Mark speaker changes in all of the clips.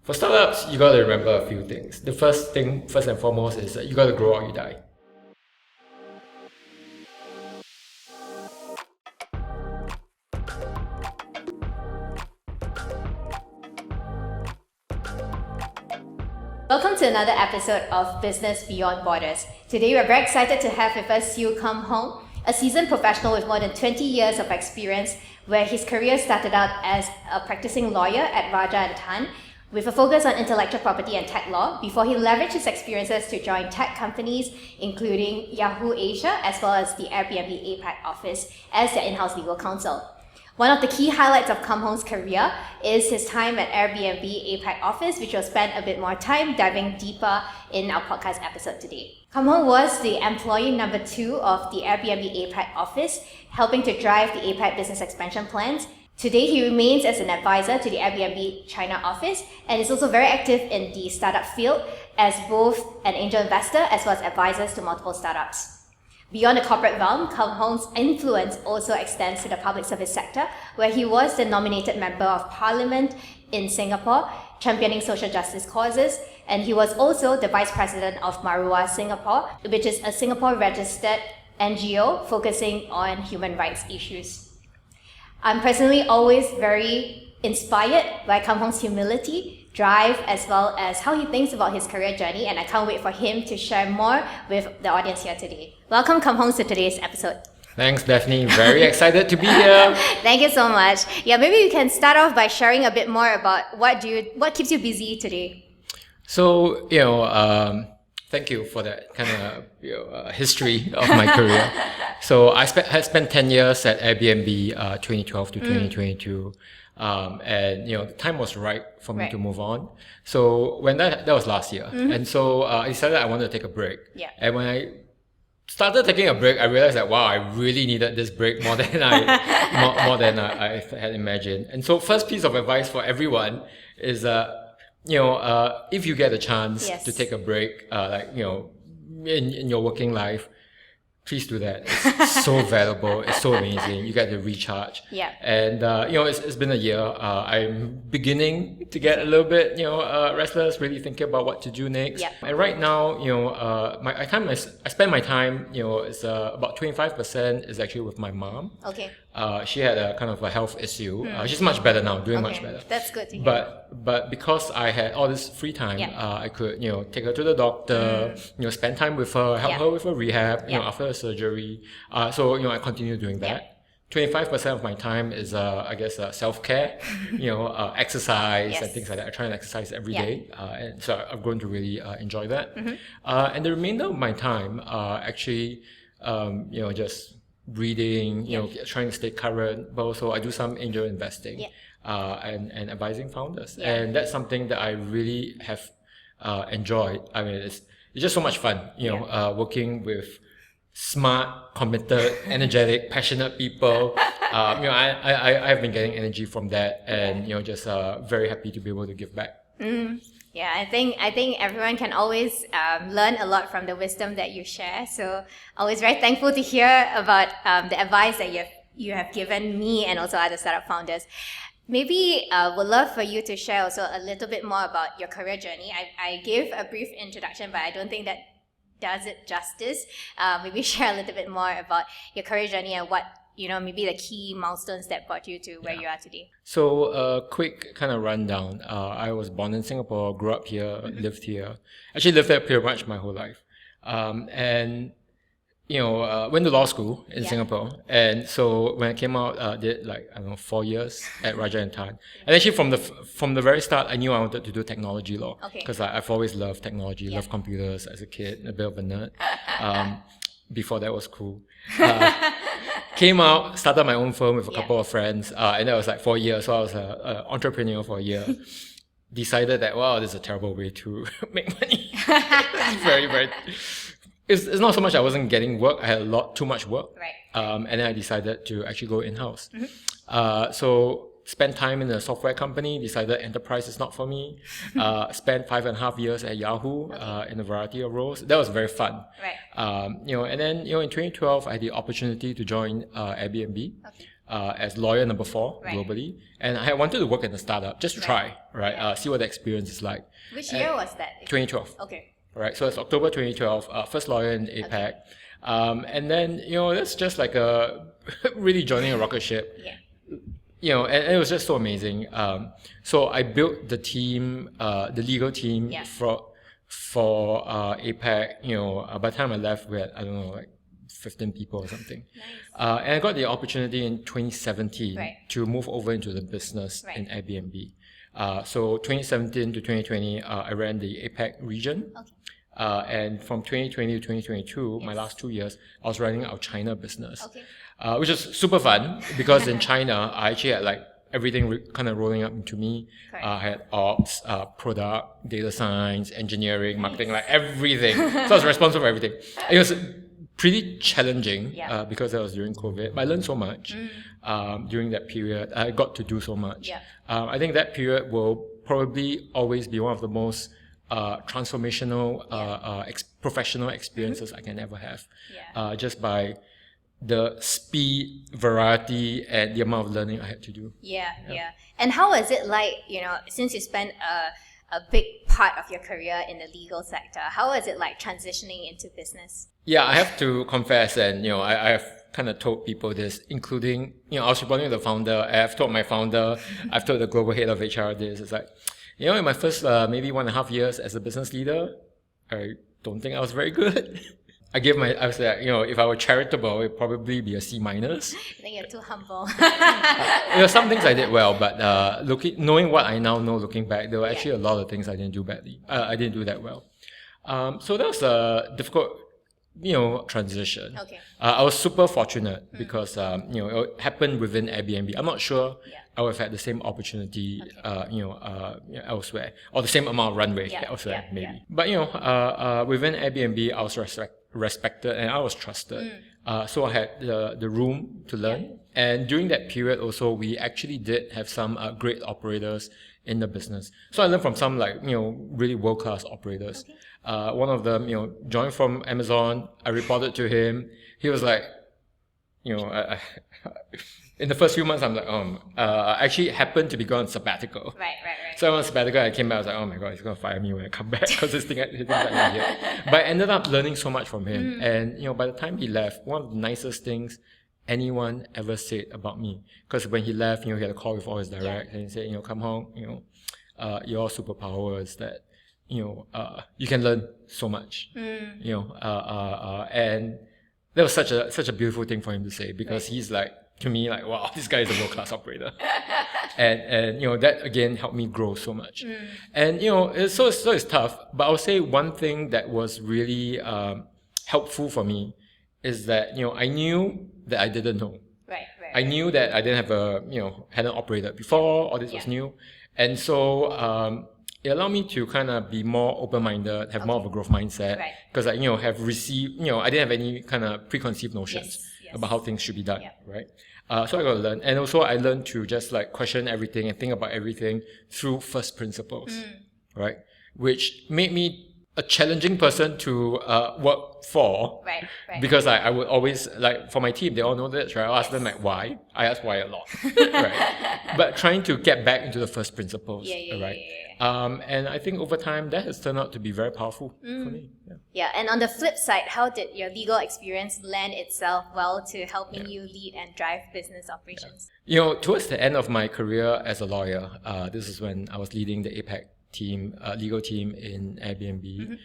Speaker 1: For startups, you got to remember a few things. The first and foremost, is that you got to grow or you die.
Speaker 2: Welcome to another episode of Business Beyond Borders. Today we're very excited to have with us Siew Kum Hong, a seasoned professional with more than 20 years of experience, where his career started out as a practicing lawyer at Rajah and Tann, with a focus on intellectual property and tech law, before he leveraged his experiences to join tech companies, including Yahoo Asia, as well as the Airbnb APAC office as their in-house legal counsel. One of the key highlights of Kum Hong's career is his time at Airbnb APAC office, which we'll spend a bit more time diving deeper in our podcast episode today. Kum Hong was the employee number 2 of the Airbnb APAC office, helping to drive the APAC business expansion plans. Today, he remains as an advisor to the Airbnb China office and is also very active in the startup field as both an angel investor as well as advisors to multiple startups. Beyond the corporate realm, Kum Hong's influence also extends to the public service sector, where he was the nominated member of parliament in Singapore, championing social justice causes, and he was also the vice president of Marua Singapore, which is a Singapore-registered NGO focusing on human rights issues. I'm personally always very inspired by Kum Hong's humility, drive, as well as how he thinks about his career journey, and I can't wait for him to share more with the audience here today. Welcome, Kum Hong, to today's episode.
Speaker 1: Thanks, Daphne. Very excited to be here.
Speaker 2: Thank you so much. Yeah, maybe you can start off by sharing a bit more about what keeps you busy today.
Speaker 1: So, thank you for that kind of history of my career. So I had spent 10 years at Airbnb, 2012 to 2022. And the time was right for me to move on. So when that was last year, and so I decided I wanted to take a break.
Speaker 2: Yeah.
Speaker 1: And when I started taking a break, I realized that wow, I really needed this break more than I had imagined. And so first piece of advice for everyone is if you get a chance to take a break, in your working life, please do that. It's so valuable. It's so amazing. You get to recharge.
Speaker 2: Yeah.
Speaker 1: And it's been a year. I'm beginning to get a little bit restless, really thinking about what to do next.
Speaker 2: Yeah.
Speaker 1: And right now, I spend my time. It's about 25% is actually with my mom.
Speaker 2: Okay.
Speaker 1: She had a kind of a health issue. She's much better now, doing much better.
Speaker 2: That's good to hear.
Speaker 1: But because I had all this free time, I could take her to the doctor, spend time with her, help her with her rehab, after her surgery. So I continue doing that. 25% of my time is self-care, exercise and things like that. I try and exercise every day, and so I've grown to really enjoy that. And the remainder of my time actually just reading, trying to stay current, but also I do some angel investing and advising founders. And that's something that I really have enjoyed. I mean, it's just so much fun, working with smart, committed, energetic, passionate people. I've been getting energy from that, and just very happy to be able to give back.
Speaker 2: Yeah, I think everyone can always learn a lot from the wisdom that you share. So always very thankful to hear about the advice that you have given me and also other startup founders. Maybe would love for you to share also a little bit more about your career journey. I gave a brief introduction, but I don't think that does it justice. Maybe share a little bit more about your career journey and what maybe the key milestones that brought you to where you are today.
Speaker 1: So a quick kind of rundown. I was born in Singapore, grew up here, lived here. Actually lived there pretty much my whole life. And went to law school in Singapore. And so when I came out, did 4 years at Rajah and Tann. And actually from the very start, I knew I wanted to do technology law. Because I've always loved technology, loved computers as a kid, a bit of a nerd. Before that was cool. Came out, started my own firm with a couple of friends, and that was 4 years. So I was an entrepreneur for a year. Decided that, wow, this is a terrible way to make money. Very, very... It's not so much I wasn't getting work, I had too much work.
Speaker 2: Right.
Speaker 1: And then I decided to actually go in-house. So spent time in a software company, decided enterprise is not for me. Spent 5.5 years at Yahoo in a variety of roles. That was very fun.
Speaker 2: Right.
Speaker 1: And then in 2012 I had the opportunity to join Airbnb. as lawyer number 4 globally. And I wanted to work in a startup just to try, right? See what the experience is like.
Speaker 2: Which year was that?
Speaker 1: 2012.
Speaker 2: Okay.
Speaker 1: Right, so it's October 2012, first lawyer in APAC. Okay. And then, that's just like really joining a rocket ship.
Speaker 2: Yeah.
Speaker 1: And it was just so amazing. So I built the team, the legal team for APAC. By the time I left, we had, I don't know, like 15 people or something.
Speaker 2: Nice.
Speaker 1: And I got the opportunity in 2017 to move over into the business in Airbnb. So 2017 to 2020, I ran the APAC region. Okay. And from 2020 to 2022, my last 2 years, I was running our China business, which is super fun because in China, I actually had like everything kind of rolling up into me. I had ops, product, data science, engineering, marketing, like everything. So I was responsible for everything. It was pretty challenging because that was during COVID, but I learned so much during that period. I got to do so much. I think that period will probably always be one of the most transformational professional experiences I can ever have, just by the speed, variety, and the amount of learning I had to do.
Speaker 2: Yeah. And how was it like, since you spent a big part of your career in the legal sector, how was it like transitioning into business?
Speaker 1: Yeah, I have to confess, and I have kind of told people this, including, I was reporting to the founder, I've told my founder, I've told the global head of HR this. It's like, in my first maybe 1.5 years as a business leader, I don't think I was very good. I was like, if I were charitable, it'd probably be a C-.
Speaker 2: I think you're too humble.
Speaker 1: Some things I did well, but knowing what I now know looking back, there were actually a lot of things I didn't do badly. I didn't do that well. So that was a difficult, transition. Okay. I was super fortunate because, it happened within Airbnb. I'm not sure I would have had the same opportunity, elsewhere, or the same amount of runway elsewhere, maybe. But, within Airbnb, I was respected and I was trusted. So I had the room to learn. And during that period also, we actually did have some great operators in the business. So I learned from some really world-class operators. Okay. One of them, joined from Amazon. I reported to him. He was like, in the first few months, I'm like, I actually happened to be gone on sabbatical. Right. So I went on sabbatical, I came back, I was like, oh my God, he's going to fire me when I come back because this thing like here. But I ended up learning so much from him. And, by the time he left, one of the nicest things anyone ever said about me, because when he left, he had a call with all his directs and he said, Kum Hong, your superpower is that, you can learn so much, and that was such a beautiful thing for him to say, because he's like, to me, like, wow, this guy is a world-class operator. and that again helped me grow so much. And it's tough, but I would say one thing that was really helpful for me is that I knew that I didn't know. Right. I knew that I didn't have hadn't operated before, or this was new. And so it allowed me to kind of be more open-minded, have more of a growth mindset, because I have received, I didn't have any kind of preconceived notions about how things should be done, right? So I got to learn. And also I learned to just like question everything and think about everything through first principles, right? Which made me a challenging person to work for, right. Because I would always, like, for my team, they all know this, right? I'll ask them like why. I ask why a lot, right? But trying to get back into the first principles, right? And I think over time that has turned out to be very powerful for me.
Speaker 2: Yeah, and on the flip side, how did your legal experience lend itself well to helping you lead and drive business operations?
Speaker 1: Towards the end of my career as a lawyer, this is when I was leading the APAC team, legal team in Airbnb.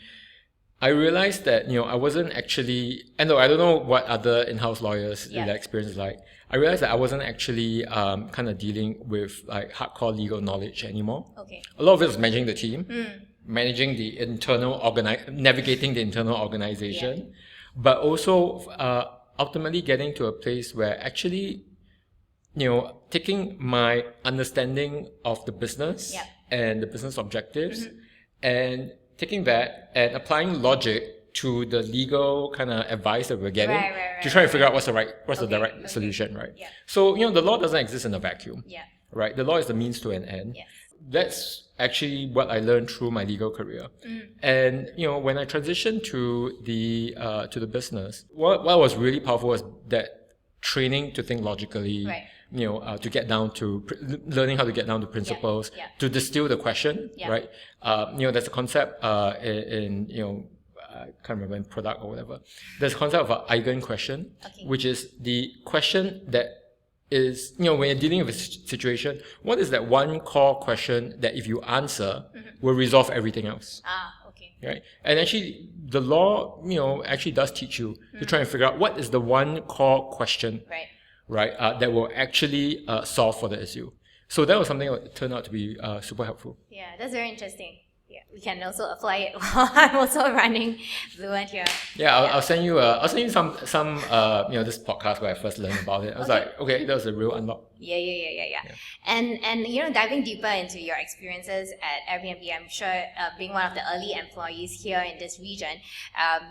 Speaker 1: I realized that, I wasn't actually, and I don't know what other in-house lawyers, their experience is like. I realized that I wasn't actually kind of dealing with like hardcore legal knowledge anymore. Okay. A lot of it was managing the team, managing the internal navigating the internal organization, but also ultimately getting to a place where actually, taking my understanding of the business and the business objectives and taking that and applying logic to the legal kind of advice that we're getting to try and figure out what's the right solution, right? Yeah. So, the law doesn't exist in a vacuum, right? The law is the means to an end. Yes. That's actually what I learned through my legal career. And, when I transitioned to the business, what was really powerful was that training to think logically,
Speaker 2: Right.
Speaker 1: To get down to learning how to get down to principles, to distill the question, right? There's a concept in I can't remember in product or whatever. There's a concept of an eigen question, which is the question that is, when you're dealing with a situation, what is that one core question that if you answer will resolve everything else? Right? And actually, the law, actually does teach you to try and figure out what is the one core question, right? That will actually solve for the issue. So that was something that turned out to be super helpful.
Speaker 2: Yeah, that's very interesting. Yeah, we can also apply it while I'm also running Fluent here.
Speaker 1: Yeah, I'll send you some this podcast where I first learned about it. I was like, okay, that was a real unlock.
Speaker 2: Yeah. And diving deeper into your experiences at Airbnb, I'm sure being one of the early employees here in this region,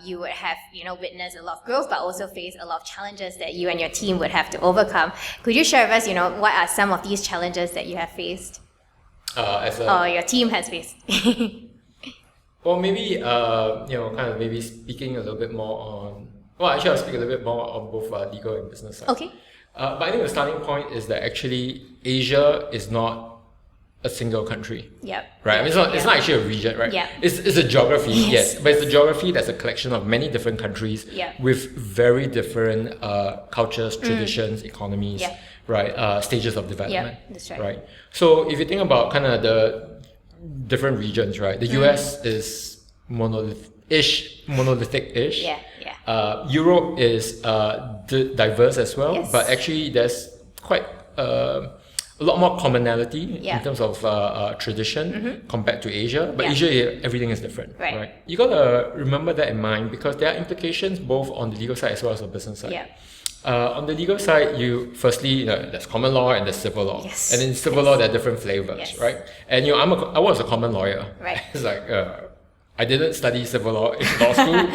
Speaker 2: you would have witnessed a lot of growth, but also faced a lot of challenges that you and your team would have to overcome. Could you share with us, what are some of these challenges that you have faced? Your team has faced.
Speaker 1: Well, maybe maybe speaking a little bit more on. Well, actually, I'll speak a little bit more on both legal and business side.
Speaker 2: Okay.
Speaker 1: But I think the starting point is that actually Asia is not a single country.
Speaker 2: Yep.
Speaker 1: Right. I mean, it's not actually a region, right?
Speaker 2: Yeah.
Speaker 1: It's a geography, yes, but it's a geography that's a collection of many different countries with very different cultures, traditions, economies. Right, stages of development.
Speaker 2: That's right.
Speaker 1: Right. So if you think about kind of the different regions, right? The US is monolithic-ish. Europe is diverse as well, but actually there's quite a lot more commonality in terms of tradition compared to Asia. But Asia, everything is different, right? You gotta remember that in mind because there are implications both on the legal side as well as the business side. On the legal side, firstly, there's common law and there's civil law.
Speaker 2: Yes.
Speaker 1: And in civil law, there are different flavors, right? And I was a common lawyer.
Speaker 2: Right.
Speaker 1: It's like I didn't study civil law in law school,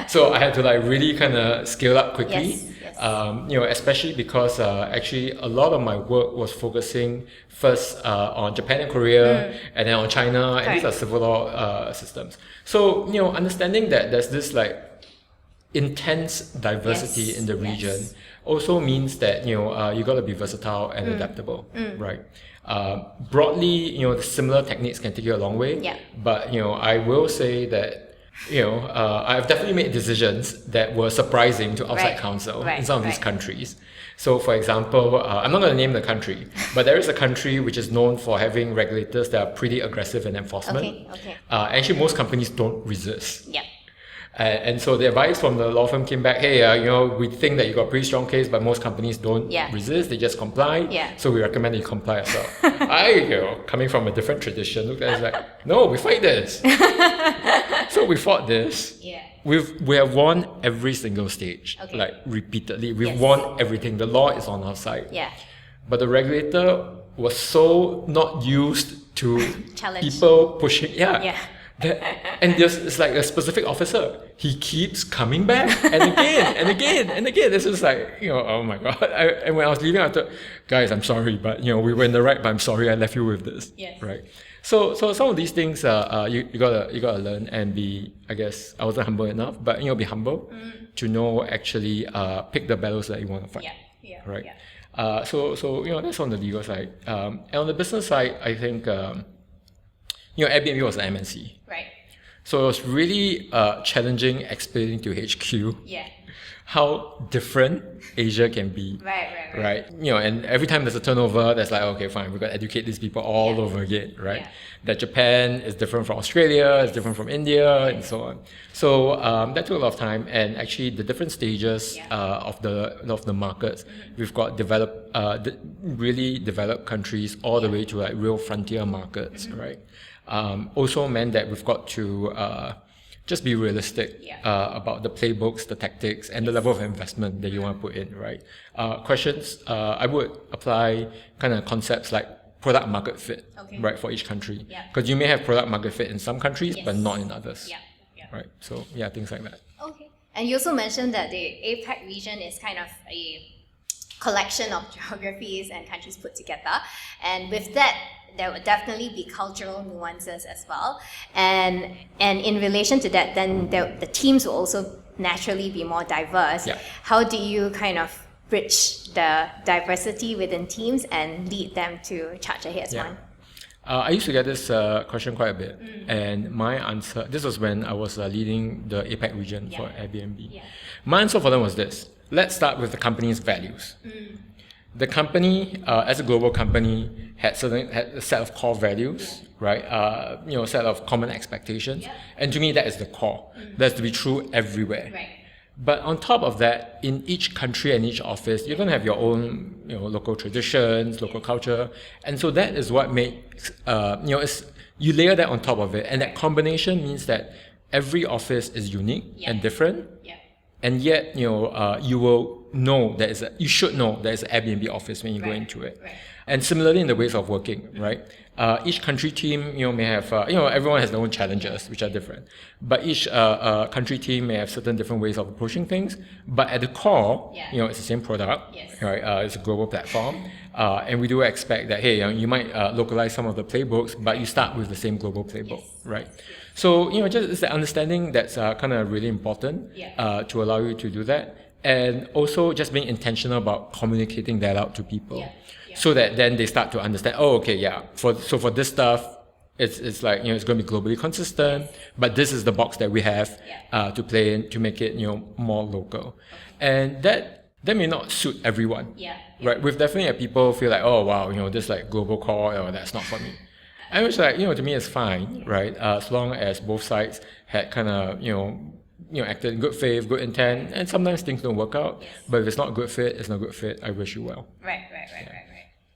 Speaker 1: so I had to really kind of scale up quickly. Especially because actually a lot of my work was focusing first on Japan and Korea, and then on China, and these are civil law systems. So understanding that there's this intense diversity in the region also means that you got to be versatile and adaptable, right? Broadly, the similar techniques can take you a long way, but I will say that I've definitely made decisions that were surprising to outside counsel in some of these countries. So, for example, I'm not going to name the country, but there is a country which is known for having regulators that are pretty aggressive in enforcement. Actually, most companies don't resist. And so the advice from the law firm came back, hey, we think that you got a pretty strong case, but most companies don't resist, they just comply. So we recommend that you comply as well. I, coming from a different tradition, looked at it like, no, we fight this. So we fought this. We have won every single stage, repeatedly. We've won everything. The law is on our side. But the regulator was so not used to people pushing. And it's like a specific officer. He keeps coming back and again and again and again. This is like, oh my God. And when I was leaving, I thought, guys, I'm sorry, but we were in the right, but I'm sorry I left you with this. Right. So some of these things you gotta learn and be, I guess I wasn't humble enough, but be humble to know actually pick the battles that you want to fight. Right. So that's on the legal side. And on the business side, I think Airbnb was an MNC.
Speaker 2: Right.
Speaker 1: So it was really challenging explaining to HQ how different Asia can be. Right. And every time there's a turnover, there's like, okay, fine, we've got to educate these people all over again, right? That Japan is different from Australia, it's different from India, and so on. So that took a lot of time, and actually the different stages of the markets, we've got really developed countries all the way to real frontier markets, right? Also meant that we've got to just be realistic about the playbooks, the tactics, and the level of investment that you want to put in, right? Questions, I would apply kind of concepts like product market fit, right, for each country. Because you may have product market fit in some countries, but not in others. Right? So, things like that.
Speaker 2: Okay. And you also mentioned that the APAC region is kind of a collection of geographies and countries put together. And with that, there would definitely be cultural nuances as well. And in relation to that, then the teams will also naturally be more diverse. How do you kind of bridge the diversity within teams and lead them to charge ahead as one?
Speaker 1: I used to get this question quite a bit, and my answer, this was when I was leading the APAC region for Airbnb. Yeah. My answer for them was this: let's start with the company's values. The company, as a global company, had a set of core values, right? A set of common expectations, and to me, that is the core. That's to be true everywhere. Right. But on top of that, in each country and each office, you're going to have your own, local traditions, local culture, and so that is what makes, you layer that on top of it, and that combination means that every office is unique and different, and yet, you will know you should know there is an Airbnb office when you go into it. Right. And similarly in the ways of working, right? Each country team, may have, everyone has their own challenges, which are different. But each country team may have certain different ways of approaching things. But at the core, it's the same product, right? It's a global platform. And we do expect that, hey, you might localize some of the playbooks, but you start with the same global playbook, right? So, just it's the understanding that's kind of really important to allow you to do that. And also just being intentional about communicating that out to people. So that then they start to understand, for this stuff, it's like, it's going to be globally consistent, but this is the box that we have to play in to make it, more local. And that may not suit everyone, right? We've definitely had people feel like, oh, wow, this like global core, that's not for me. And it's like, to me it's fine, right? As long as both sides had kind of, acted in good faith, good intent, and sometimes things don't work out, but if it's not a good fit, it's not a good fit. I wish you well.
Speaker 2: Right.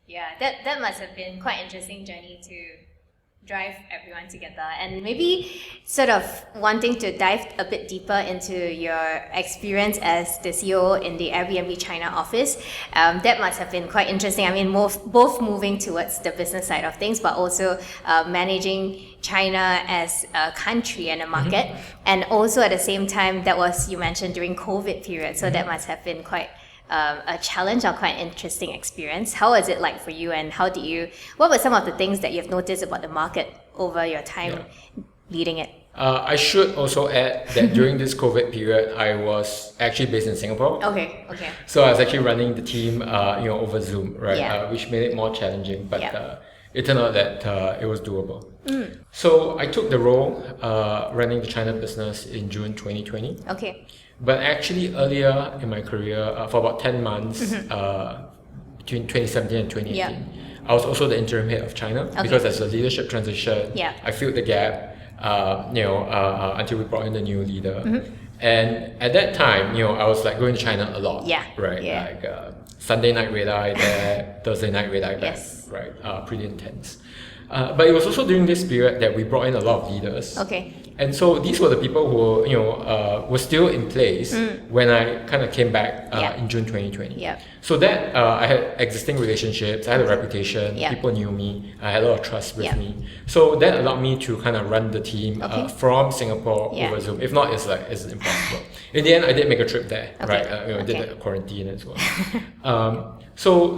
Speaker 2: Yeah, that must have been quite interesting journey to drive everyone together, and maybe sort of wanting to dive a bit deeper into your experience as the CEO in the Airbnb China office. That must have been quite interesting. I mean, both moving towards the business side of things, but also managing China as a country and a market, and also at the same time, that was, you mentioned, during COVID period, so that must have been quite a challenge or quite interesting experience. How was it like for you, and what were some of the things that you've noticed about the market over your time leading it?
Speaker 1: I should also add that during this COVID period, I was actually based in Singapore.
Speaker 2: Okay.
Speaker 1: So I was actually running the team, over Zoom, right? Which made it more challenging, but it turned out that it was doable. So I took the role running the China business in June 2020.
Speaker 2: Okay.
Speaker 1: But actually earlier in my career, for about 10 months, between 2017 and 2018, I was also the interim head of China because there's a leadership transition. I filled the gap, until we brought in the new leader. And at that time, I was like going to China a lot, right? Like Sunday night red eye there, Thursday night red eye back, right? Pretty intense. But it was also during this period that we brought in a lot of leaders.
Speaker 2: Okay.
Speaker 1: And so these were the people who, were still in place when I kind of came back in June 2020. So that I had existing relationships, I had a reputation, people knew me, I had a lot of trust with me. So that allowed me to kind of run the team from Singapore over Zoom. If not, it's impossible. In the end, I did make a trip there, right? I did a quarantine as well. So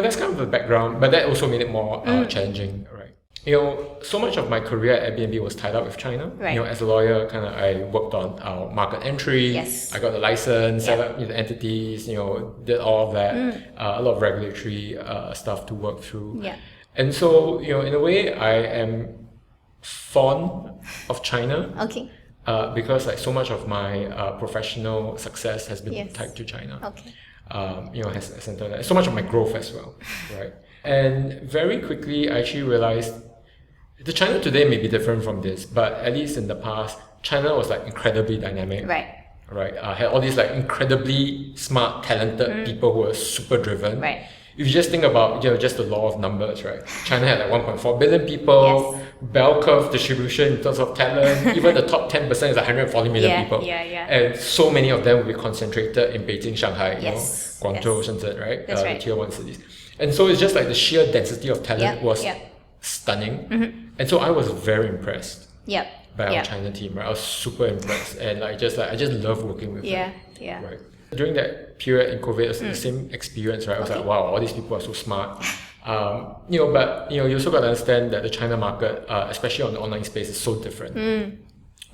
Speaker 1: that's kind of the background, but that also made it more challenging, right? So much of my career at Airbnb was tied up with China. Right. As a lawyer, I worked on our market entry. Yes. I got the license, set up the entities, did all of that. A lot of regulatory stuff to work through. Yeah. And so, in a way, I am fond of China. Okay. Because so much of my professional success has been tied to China. Okay. Has centered that. So much of my growth as well, right? And very quickly, I actually realized the China today may be different from this, but at least in the past, China was incredibly dynamic. Right. Had all these incredibly smart, talented people who were super driven. Right. If you just think about just the law of numbers, right? China had 1.4 billion people, bell curve distribution in terms of talent. Even the top 10% is 140 million people. And so many of them will be concentrated in Beijing, Shanghai, Guangzhou, Shenzhen, right?
Speaker 2: That's right.
Speaker 1: Tier 1 cities. And so it's just the sheer density of talent was stunning. And so I was very impressed by our China team, right? I was super impressed, and I just love working with them. Right. During that period in COVID, it was the same experience, right? I was wow, all these people are so smart. But you also got to understand that the China market, especially on the online space, is so different.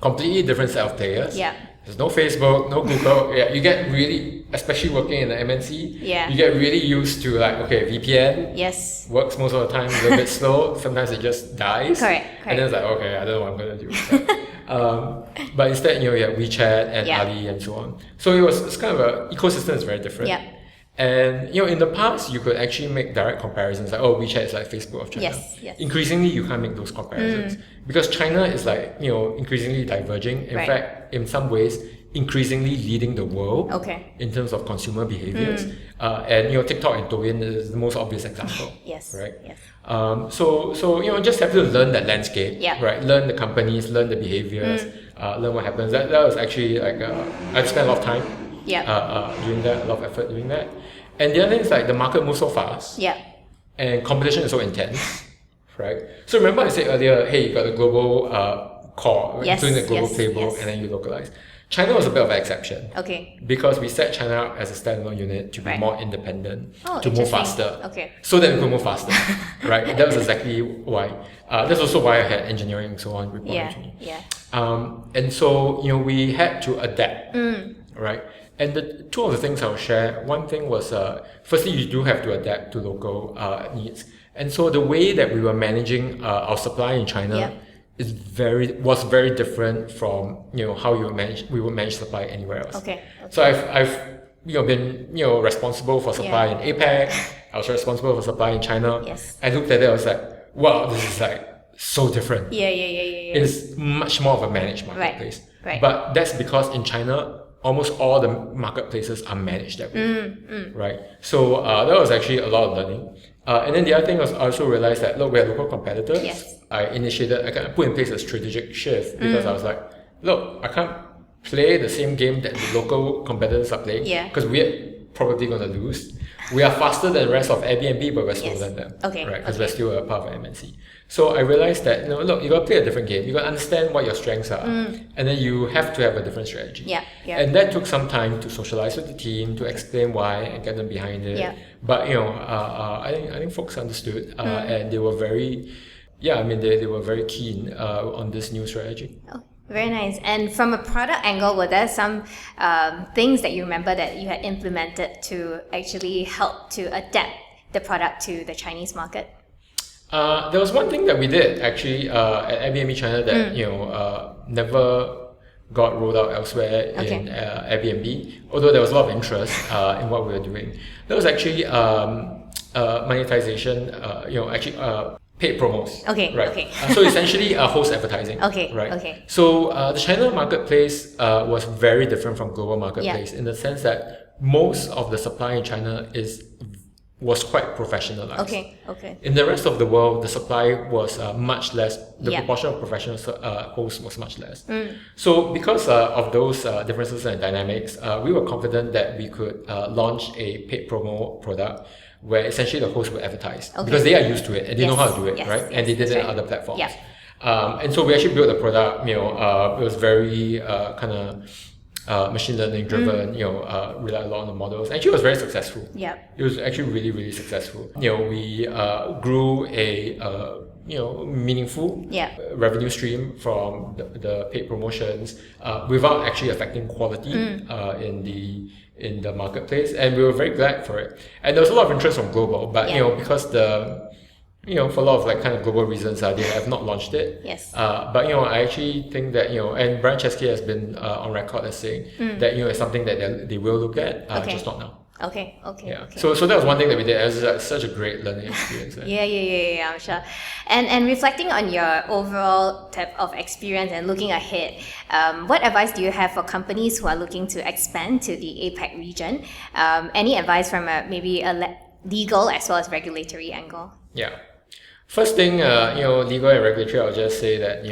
Speaker 1: completely different set of players.
Speaker 2: Yeah.
Speaker 1: There's no Facebook, no Google. Yeah, you get really, especially working in the MNC,
Speaker 2: Yeah.
Speaker 1: you get really used to like, okay, VPN
Speaker 2: Yes.
Speaker 1: works most of the time, a little bit slow. Sometimes it just dies.
Speaker 2: Correct.
Speaker 1: And then it's like, okay, I don't know what I'm going to do. But instead, you have WeChat and
Speaker 2: Yeah.
Speaker 1: Ali and so on. So it's kind of a ecosystem is very different.
Speaker 2: Yeah.
Speaker 1: And in the past, you could actually make direct comparisons like, oh, WeChat is like Facebook of China.
Speaker 2: Yes.
Speaker 1: Increasingly, you can't make those comparisons because China is like, increasingly diverging. In fact, in some ways, increasingly leading the world in terms of consumer behaviors. And TikTok and Douyin is the most obvious example.
Speaker 2: Yes.
Speaker 1: Right.
Speaker 2: Yes.
Speaker 1: So just have to learn that landscape.
Speaker 2: Yeah.
Speaker 1: Right. Learn the companies, learn the behaviors, learn what happens. That was actually like I spent a lot of time. Doing that, a lot of effort doing that. And the other thing is like the market moves so fast.
Speaker 2: Yeah.
Speaker 1: And competition is so intense, right? So remember I said earlier, hey, you got the global core, doing the global playbook, and then you localize. China was a bit of an exception.
Speaker 2: Okay.
Speaker 1: Because we set China up as a standalone unit to be more independent, to move faster.
Speaker 2: Okay.
Speaker 1: So that we could move faster, right? That was exactly why. That's also why I had engineering and so on reporting to me.
Speaker 2: Yeah.
Speaker 1: And so, we had to adapt, right? And the two of the things I'll share, one thing was, firstly, you do have to adapt to local needs. And so the way that we were managing our supply in China was very different from how we would manage supply anywhere else.
Speaker 2: Okay.
Speaker 1: So I've been responsible for supply in APAC. I was responsible for supply in China.
Speaker 2: Yes.
Speaker 1: I looked at it, I was like, wow, this is like so different.
Speaker 2: Yeah.
Speaker 1: It's much more of a managed marketplace.
Speaker 2: Right.
Speaker 1: But that's because in China, almost all the marketplaces are managed that way, right? So that was actually a lot of learning. And then the other thing was I also realized that, look, we are local competitors.
Speaker 2: Yes.
Speaker 1: I put in place a strategic shift because I was like, look, I can't play the same game that the local competitors are playing because we're probably going to lose. We are faster than the rest of Airbnb, but we're slower than them.
Speaker 2: Okay.
Speaker 1: Right? Because we're still a part of MNC. So I realized that, look, you got to play a different game. You got to understand what your strengths are. And then you have to have a different strategy.
Speaker 2: Yeah.
Speaker 1: And that took some time to socialize with the team, to explain why and get them behind it.
Speaker 2: Yeah.
Speaker 1: But, I think folks understood and they were very, they were very keen on this new strategy.
Speaker 2: Oh, very nice. And from a product angle, were there some things that you remember that you had implemented to actually help to adapt the product to the Chinese market?
Speaker 1: There was one thing that we did actually at Airbnb China that never got rolled out elsewhere in Airbnb, although there was a lot of interest in what we were doing. There was actually monetization, paid promos. Right. So essentially host advertising. Right. So the China marketplace was very different from global marketplace in the sense that most of the supply in China was quite professionalized. In the rest of the world, the supply was much less. The proportion of professional hosts was much less. So because of those differences and dynamics, we were confident that we could launch a paid promo product where essentially the host would advertise because they are used to it and they know how to do it, right? And they did it on other platforms. And so we actually built a product. It was very machine learning driven, relied a lot on the models. Actually, it was very successful. It was actually really, really successful. We grew a meaningful revenue stream from the paid promotions without actually affecting quality in the marketplace, and we were very glad for it. And there was a lot of interest from global, but because for a lot of kind of global reasons, they have not launched it. But I actually think that and Brian Chesky has been on record as saying that it's something that they will look at, just not now.
Speaker 2: Okay.
Speaker 1: So that was one thing that we did. It was such a great learning experience.
Speaker 2: Yeah, I'm sure. And reflecting on your overall type of experience and looking ahead, what advice do you have for companies who are looking to expand to the APAC region? Any advice from maybe a legal as well as regulatory angle?
Speaker 1: Yeah. First thing, legal and regulatory, I'll just say that,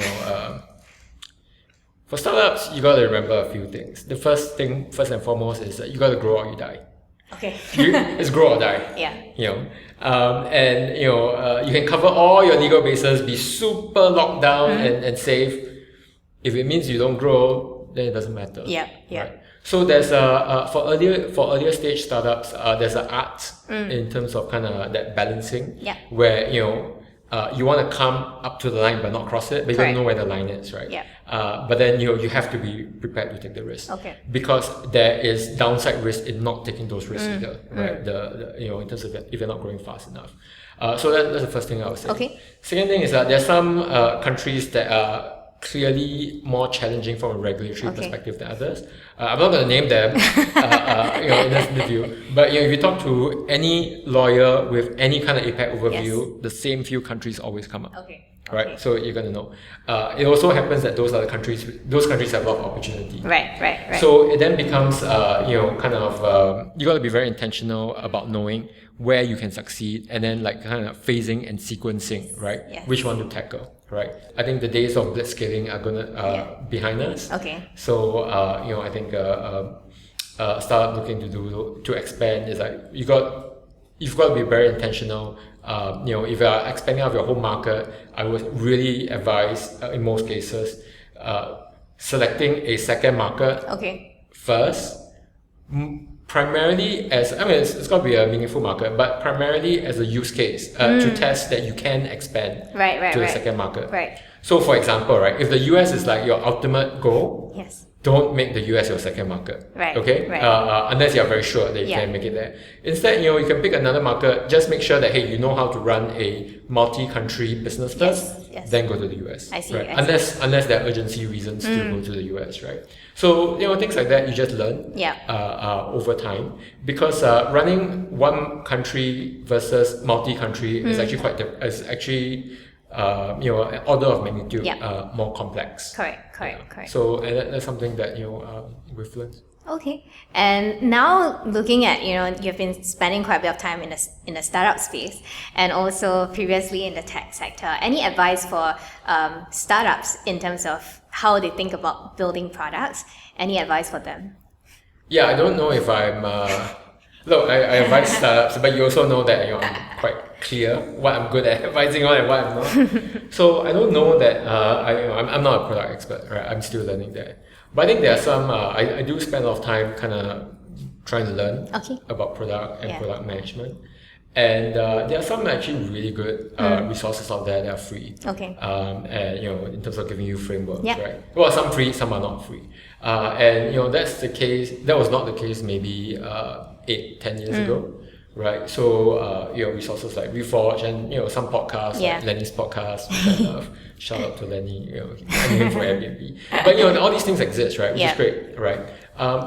Speaker 1: for startups, you got to remember a few things. The first and foremost, is that you got to grow or you die. It's grow or die. And you can cover all your legal bases, be super locked down and safe. If it means you don't grow, then it doesn't matter. Right? So there's for earlier stage startups, there's an art in terms of kind of that balancing, where you want to come up to the line but not cross it, but you don't know where the line is, right?
Speaker 2: Yeah.
Speaker 1: But then you have to be prepared to take the risk.
Speaker 2: Okay.
Speaker 1: Because there is downside risk in not taking those risks either, right? The in terms of if you're not growing fast enough. So that's the first thing I would say.
Speaker 2: Okay.
Speaker 1: Second thing is that there are some countries that are clearly more challenging from a regulatory perspective than others. I'm not going to name them, in this interview, but if you talk to any lawyer with any kind of APAC overview, the same few countries always come up.
Speaker 2: Okay.
Speaker 1: Right, so you're going to know. It also happens that those countries have a lot of opportunity.
Speaker 2: Right.
Speaker 1: So it then becomes, you got to be very intentional about knowing where you can succeed, and then kind of phasing and sequencing, right?
Speaker 2: Yes.
Speaker 1: Which one to tackle, right? I think the days of blitzscaling are gonna behind us.
Speaker 2: Okay.
Speaker 1: So I think startup looking to expand is you've got to be very intentional. If you are expanding out of your home market, I would really advise, in most cases, selecting a second market first. Primarily it's got to be a meaningful market, but primarily as a use case to test that you can expand to the second market.
Speaker 2: Right.
Speaker 1: So, for example, right, if the US is your ultimate goal,
Speaker 2: Yes.
Speaker 1: don't make the US your second market.
Speaker 2: Right.
Speaker 1: Okay.
Speaker 2: Right.
Speaker 1: Unless you're very sure that you can make it there. Instead, you can pick another market. Just make sure that you know how to run a multi-country business first.
Speaker 2: Yes.
Speaker 1: Then go to the US.
Speaker 2: I see.
Speaker 1: Right?
Speaker 2: I see.
Speaker 1: Unless there are urgency reasons to go to the US, right? So things like that you just learn. Over time, because running one country versus multi-country is actually an order of magnitude more complex.
Speaker 2: Correct.
Speaker 1: So that's something that we've learned.
Speaker 2: Okay. And now looking at, you've been spending quite a bit of time in the startup space and also previously in the tech sector. Any advice for startups in terms of how they think about building products? Any advice for them?
Speaker 1: Yeah, I don't know if I'm... Look, I advise startups, but you also know that I'm quite clear what I'm good at advising on and what I'm not. So I don't know that I'm not a product expert, right? I'm still learning that. But I think there are some, I do spend a lot of time kind of trying to learn about product and product management. And there are some actually really good resources out there that are free. And in terms of giving you frameworks, right? Well, some free, some are not free. And that's the case. That was not the case maybe 8-10 years ago, right? So resources like Reforge and some podcasts, like Lenny's podcast, which I love. Shout out to Lenny, him for Airbnb. But all these things exist, right? Which is great, right?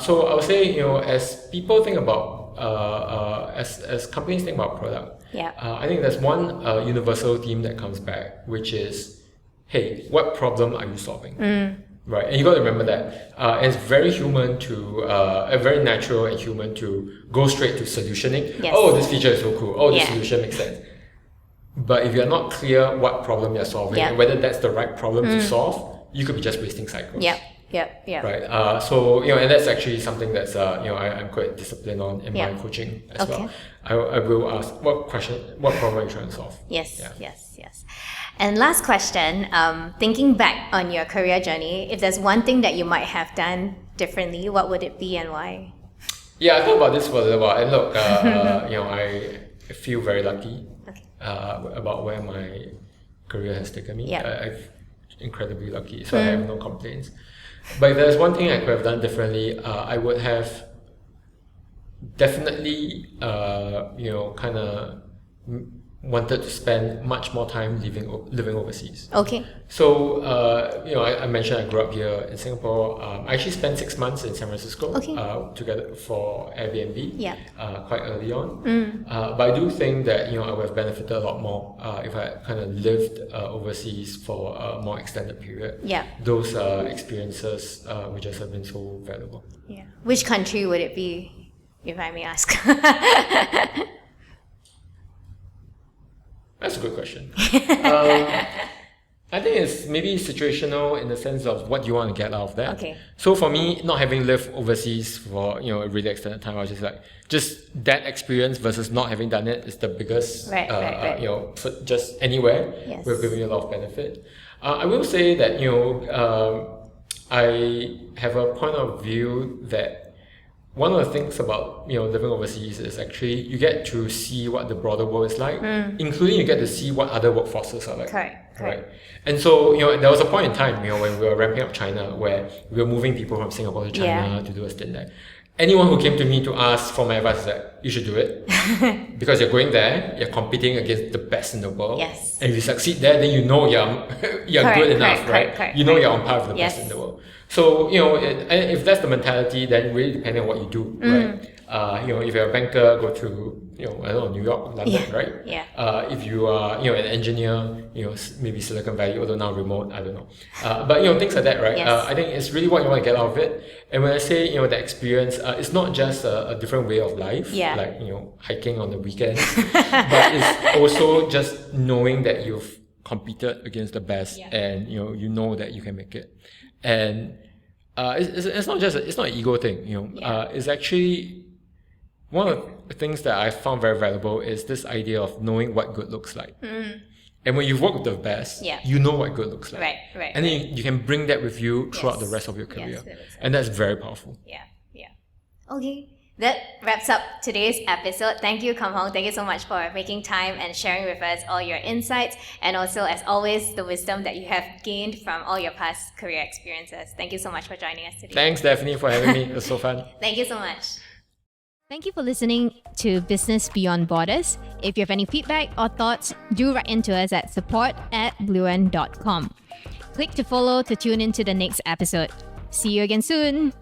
Speaker 1: So I would say as people think about as companies think about product, I think there's one universal theme that comes back, which is, hey, what problem are you solving? Right, and you got to remember that it's very human to, very natural and human to go straight to solutioning. Oh, this feature is so cool. Oh, this solution makes sense. But if you're not clear what problem you're solving and whether that's the right problem to solve, you could be just wasting cycles. Right. So and that's actually something that's I'm quite disciplined on in my coaching as well. I will ask what problem are you trying to solve?
Speaker 2: Yes. And last question, thinking back on your career journey, if there's one thing that you might have done differently, what would it be and why?
Speaker 1: Yeah, I thought about this for a little while. And look, I feel very lucky about where my career has taken me. I'm incredibly lucky, so I have no complaints. But if there's one thing I could have done differently, I would have definitely, kind of wanted to spend much more time living overseas. So, I mentioned I grew up here in Singapore. I actually spent 6 months in San Francisco together for Airbnb quite early on. But I do think that I would have benefited a lot more if I kind of lived overseas for a more extended period. Those experiences would just have been so valuable.
Speaker 2: Which country would it be, if I may ask?
Speaker 1: That's a good question. I think it's maybe situational in the sense of what you want to get out of that. So for me, not having lived overseas for a really extended time, I was just that experience versus not having done it is the biggest. For just anywhere, we're giving you a lot of benefit. I will say that I have a point of view that one of the things about living overseas is actually you get to see what the broader world is like, including you get to see what other workforces are like.
Speaker 2: Correct.
Speaker 1: Right. And so there was a point in time when we were ramping up China where we were moving people from Singapore to China to do a stint there. Anyone who came to me to ask for my advice is that you should do it because you're going there, you're competing against the best in the world.
Speaker 2: Yes.
Speaker 1: And if you succeed there, then you're good enough, right?
Speaker 2: Correct.
Speaker 1: You're on par with the best in the world. So if that's the mentality, then really depending on what you do, right? If you're a banker, go to New York, London, right?
Speaker 2: Yeah.
Speaker 1: If you are an engineer, maybe Silicon Valley, although now remote, I don't know. But things like that, right?
Speaker 2: Yes.
Speaker 1: I think it's really what you want to get out of it. And when I say the experience, it's not just a different way of life, like hiking on the weekends, but it's also just knowing that you've competed against the best, and you know that you can make it. And it's not an ego thing, it's actually one of the things that I found very valuable is this idea of knowing what good looks like. And when you've worked with the best, you know what good looks like.
Speaker 2: Right.
Speaker 1: And then you can bring that with you throughout the rest of your career. And that's very powerful.
Speaker 2: Yeah. Okay. That wraps up today's episode. Thank you, Kum Hong. Thank you so much for making time and sharing with us all your insights and also, as always, the wisdom that you have gained from all your past career experiences. Thank you so much for joining us today.
Speaker 1: Thanks, Daphne, for having me. It was so fun.
Speaker 2: Thank you so much. Thank you for listening to Business Beyond Borders. If you have any feedback or thoughts, do write into us at support@bluent.com. Click to follow to tune into the next episode. See you again soon.